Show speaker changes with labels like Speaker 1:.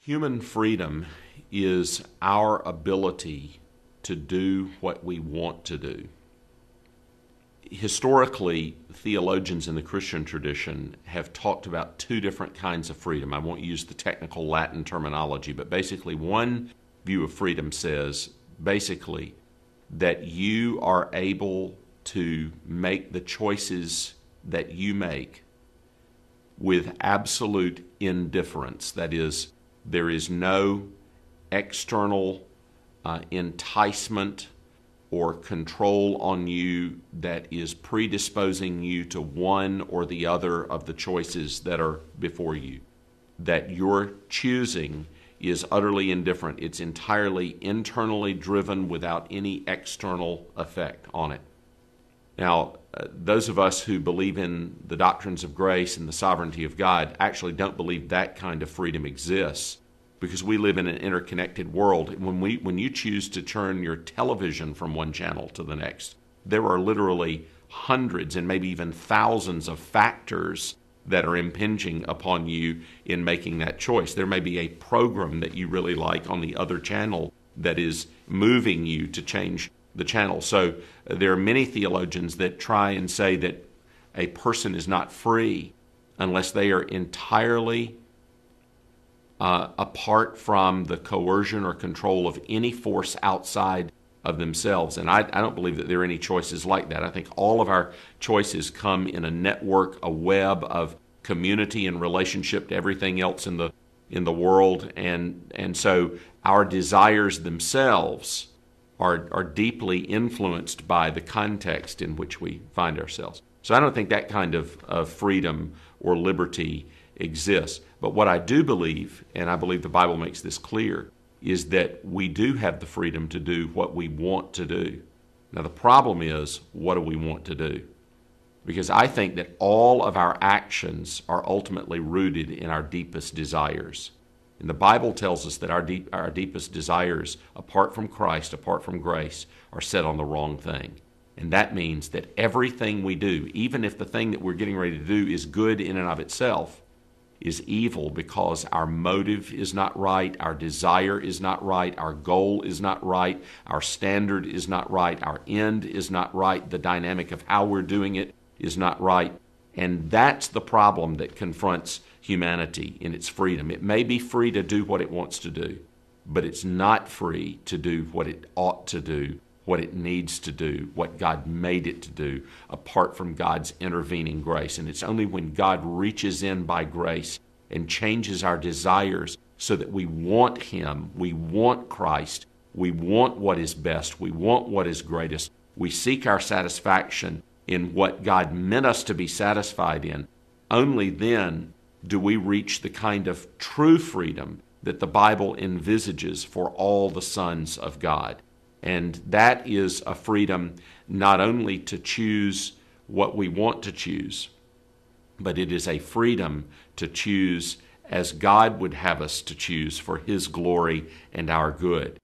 Speaker 1: Human freedom is our ability to do what we want to do. Historically, theologians in the Christian tradition have talked about two different kinds of freedom. I won't use the technical Latin terminology, but basically one view of freedom says basically that you are able to make the choices that you make with absolute indifference. That is, there is no external enticement or control on you that is predisposing you to one or the other of the choices that are before you. That your choosing is utterly indifferent. It's entirely internally driven without any external effect on it. Now, those of us who believe in the doctrines of grace and the sovereignty of God actually don't believe that kind of freedom exists, because we live in an interconnected world. When you choose to turn your television from one channel to the next, there are literally hundreds and maybe even thousands of factors that are impinging upon you in making that choice. There may be a program that you really like on the other channel that is moving you to change the channel. So there are many theologians that try and say that a person is not free unless they are entirely apart from the coercion or control of any force outside of themselves. And I don't believe that there are any choices like that. I think all of our choices come in a network, a web of community and relationship to everything else in the world. And so our desires themselves are deeply influenced by the context in which we find ourselves. So I don't think that kind of freedom or liberty exists. But what I do believe, and I believe the Bible makes this clear, is that we do have the freedom to do what we want to do. Now the problem is, what do we want to do? Because I think that all of our actions are ultimately rooted in our deepest desires. And the Bible tells us that our deepest desires, apart from Christ, apart from grace, are set on the wrong thing. And that means that everything we do, even if the thing that we're getting ready to do is good in and of itself, is evil because our motive is not right, our desire is not right, our goal is not right, our standard is not right, our end is not right, the dynamic of how we're doing it is not right. And that's the problem that confronts humanity in its freedom. It may be free to do what it wants to do, but it's not free to do what it ought to do, what it needs to do, what God made it to do, apart from God's intervening grace. And it's only when God reaches in by grace and changes our desires so that we want Him, we want Christ, we want what is best, we want what is greatest, we seek our satisfaction in what God meant us to be satisfied in. Only then do we reach the kind of true freedom that the Bible envisages for all the sons of God. And that is a freedom not only to choose what we want to choose, but it is a freedom to choose as God would have us to choose for His glory and our good.